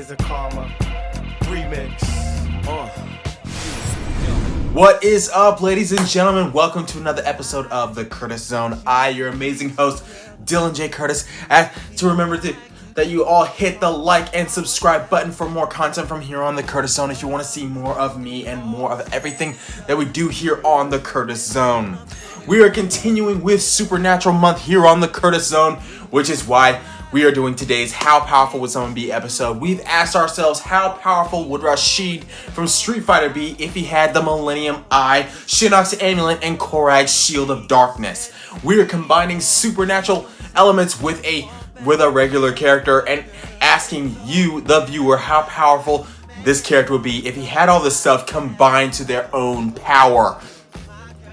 is a Karma remix. What is up, ladies and gentlemen? Welcome to another episode of the Curtis Zone. Your amazing host, Dylan J. Curtis. To remember that you all hit the like and subscribe button for more content from here on the Curtis Zone if you want to see more of me and more of everything that we do here on the Curtis Zone. We are continuing with Supernatural Month here on the Curtis Zone, which is why we are doing today's How Powerful Would Someone Be episode. We've asked ourselves, how powerful would Rashid from Street Fighter be if he had the Millennium Eye, Shinnok's Amulet, and Koragg's Shield of Darkness? We are combining supernatural elements with a regular character and asking you, the viewer, how powerful this character would be if he had all this stuff combined to their own power.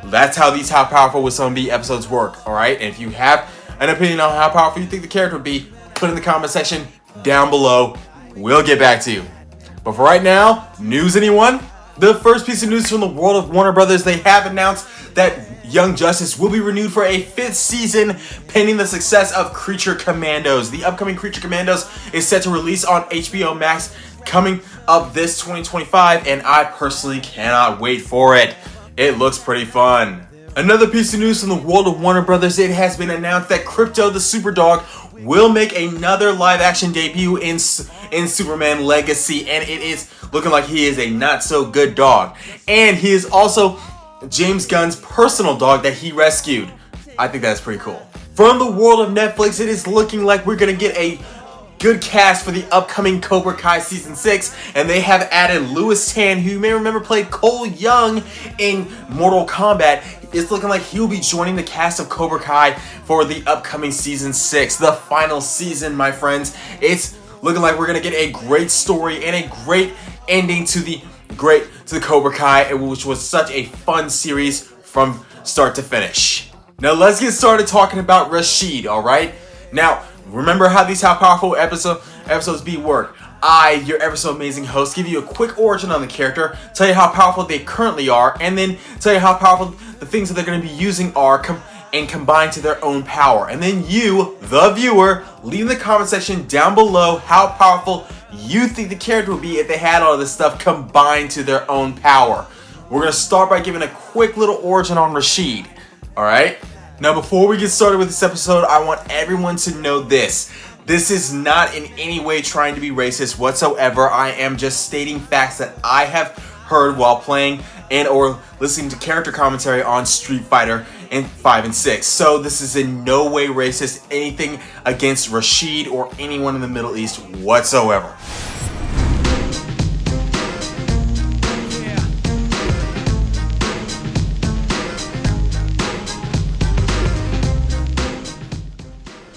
That's how these How Powerful Would Someone Be episodes work, alright? And if you have an opinion on how powerful you think the character would be, put it in the comment section down below. We'll get back to you. But for right now, news anyone? The first piece of news from the world of Warner Brothers, they have announced that Young Justice will be renewed for a 5th season pending the success of Creature Commandos. The upcoming Creature Commandos is set to release on HBO Max coming up this 2025, and I personally cannot wait for it. It looks pretty fun. Another piece of news from the world of Warner Brothers, it has been announced that Crypto the Superdog will make another live-action debut in Superman Legacy, and it is looking like he is a not-so-good dog. And he is also James Gunn's personal dog that he rescued. I think that's pretty cool. From the world of Netflix, it is looking like we're going to get a good cast for the upcoming Cobra Kai Season 6, and they have added Louis Tan, who you may remember played Cole Young in Mortal Kombat. It's looking like he'll be joining the cast of Cobra Kai for the upcoming Season 6, the final season, my friends. It's looking like we're going to get a great story and a great ending to the Cobra Kai, which was such a fun series from start to finish. Now let's get started talking about Rashid, alright? Now, remember how these How Powerful episodes be work. I, your ever so amazing host, give you a quick origin on the character, tell you how powerful they currently are, and then tell you how powerful the things that they're going to be using are and combined to their own power. And then you, the viewer, leave in the comment section down below how powerful you think the character would be if they had all of this stuff combined to their own power. We're going to start by giving a quick little origin on Rashid. Alright? Now before we get started with this episode, I want everyone to know this. This is not in any way trying to be racist whatsoever. I am just stating facts that I have heard while playing and or listening to character commentary on Street Fighter and 5 and 6. So this is in no way racist, anything against Rashid or anyone in the Middle East whatsoever.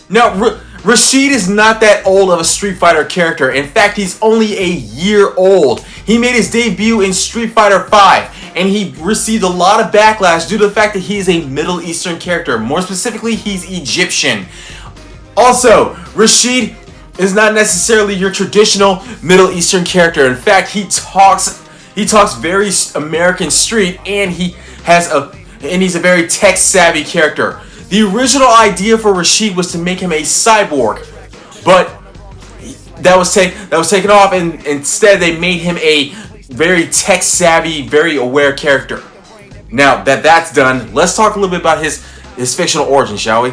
Now, Rashid is not that old of a Street Fighter character. In fact, he's only a year old. He made his debut in Street Fighter 5, and he received a lot of backlash due to the fact that he is a Middle Eastern character. More specifically, he's Egyptian. Also, Rashid is not necessarily your traditional Middle Eastern character. In fact, he talks very American Street, and he's a very tech-savvy character. The original idea for Rashid was to make him a cyborg, but that was taken off, and instead they made him a very tech-savvy, very aware character. Now that that's done, let's talk a little bit about his fictional origin, shall we?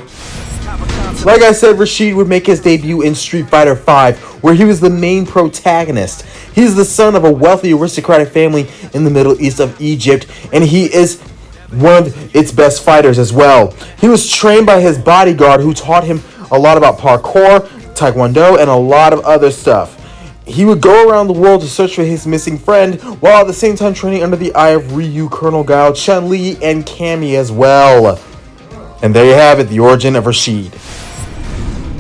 Like I said, Rashid would make his debut in Street Fighter 5, where he was the main protagonist. He's the son of a wealthy aristocratic family in the Middle East of Egypt, and he is one of its best fighters as well. He was trained by his bodyguard, who taught him a lot about parkour, taekwondo, and a lot of other stuff. He would go around the world to search for his missing friend, while at the same time training under the eye of Ryu, Colonel Guile, Chun-Li, and Cammy as well. And there you have it, the origin of Rashid.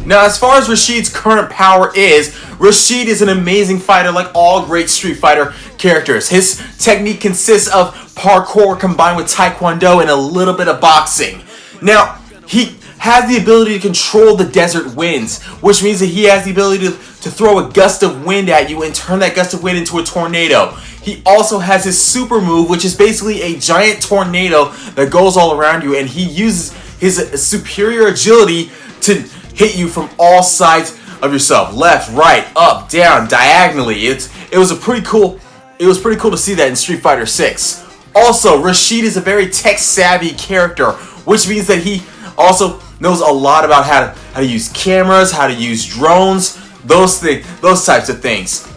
Now, as far as Rashid's current power is, Rashid is an amazing fighter like all great Street Fighter characters. His technique consists of parkour combined with taekwondo and a little bit of boxing. Now, he has the ability to control the desert winds, which means that he has the ability to throw a gust of wind at you and turn that gust of wind into a tornado. He also has his super move, which is basically a giant tornado that goes all around you, and he uses his superior agility to hit you from all sides of yourself, left, right, up, down, diagonally. It was pretty cool to see that in Street Fighter 6. Also, Rashid is a very tech-savvy character, which means that he also knows a lot about how to use cameras, how to use drones, those types of things.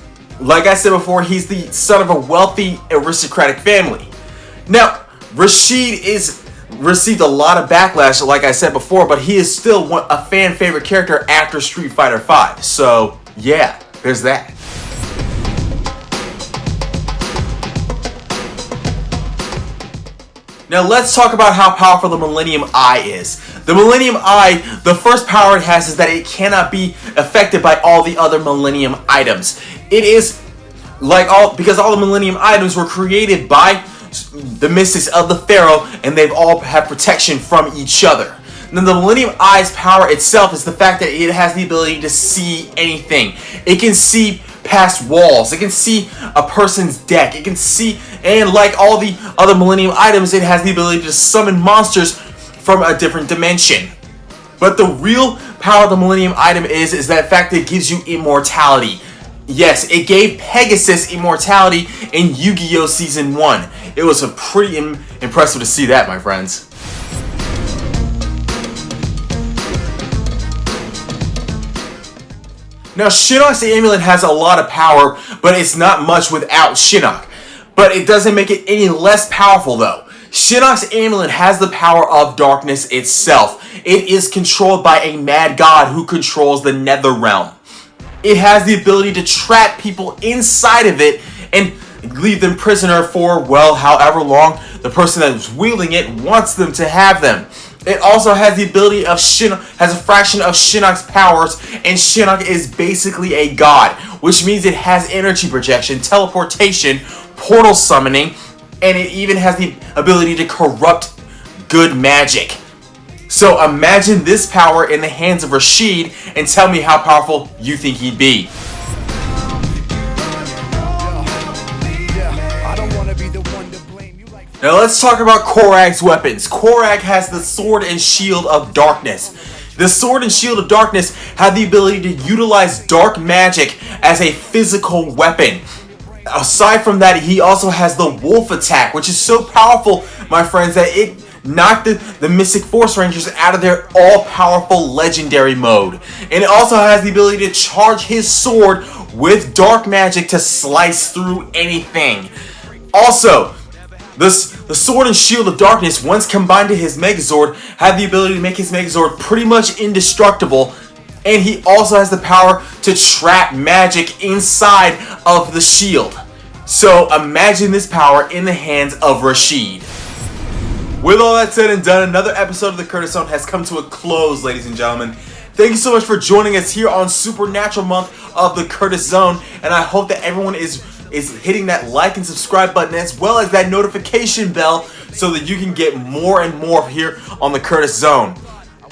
Like I said before, he's the son of a wealthy aristocratic family. Now, Rashid received a lot of backlash, like I said before, but he is still a fan favorite character after Street Fighter V. So yeah, there's that. Now let's talk about how powerful the Millennium Eye is. The Millennium Eye, the first power it has is that it cannot be affected by all the other Millennium items. It is because all the Millennium items were created by the mystics of the Pharaoh, and they've all have protection from each other. Now the Millennium Eye's power itself is the fact that it has the ability to see anything. It can see past walls. It can see a person's deck. It can see, and like all the other Millennium items, it has the ability to summon monsters from a different dimension. But the real power of the Millennium item is that fact that it gives you immortality. Yes, it gave Pegasus immortality in Yu-Gi-Oh! Season 1. It was pretty impressive to see that, my friends. Now, Shinnok's Amulet has a lot of power, but it's not much without Shinnok. But it doesn't make it any less powerful, though. Shinnok's Amulet has the power of darkness itself. It is controlled by a mad god who controls the Nether Realm. It has the ability to trap people inside of it and leave them prisoner for, well, however long the person that is wielding it wants them to have them. It also has the ability of has a fraction of Shinnok's powers, and Shinnok is basically a god, which means it has energy projection, teleportation, portal summoning, and it even has the ability to corrupt good magic. So imagine this power in the hands of Rashid and tell me how powerful you think he'd be. Now let's talk about Koragg's weapons. Koragg has the Sword and Shield of Darkness. The Sword and Shield of Darkness have the ability to utilize dark magic as a physical weapon. Aside from that, he also has the Wolf attack, which is so powerful, my friends, that it knocked the Mystic Force Rangers out of their all-powerful legendary mode. And it also has the ability to charge his sword with dark magic to slice through anything. Also, the Sword and Shield of Darkness, once combined to his Megazord, have the ability to make his Megazord pretty much indestructible, and he also has the power to trap magic inside of the shield. So imagine this power in the hands of Rashid. With all that said and done, another episode of the Curtis Zone has come to a close, ladies and gentlemen. Thank you so much for joining us here on Supernatural Month of the Curtis Zone, and I hope that everyone is hitting that like and subscribe button as well as that notification bell so that you can get more and more here on the Curtis Zone.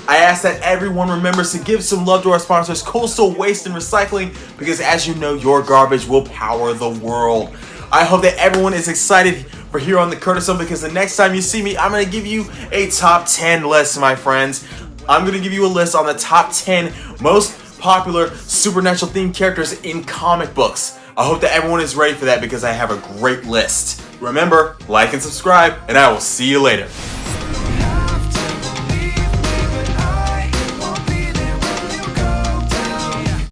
I ask that everyone remembers to give some love to our sponsors, Coastal Waste and Recycling, because as you know, your garbage will power the world. I hope that everyone is excited for here on the Curtis Zone, because the next time you see me, I'm going to give you a top 10 list, my friends. I'm going to give you a list on the top 10 most popular supernatural themed characters in comic books. I hope that everyone is ready for that because I have a great list. Remember, like and subscribe, and I will see you later.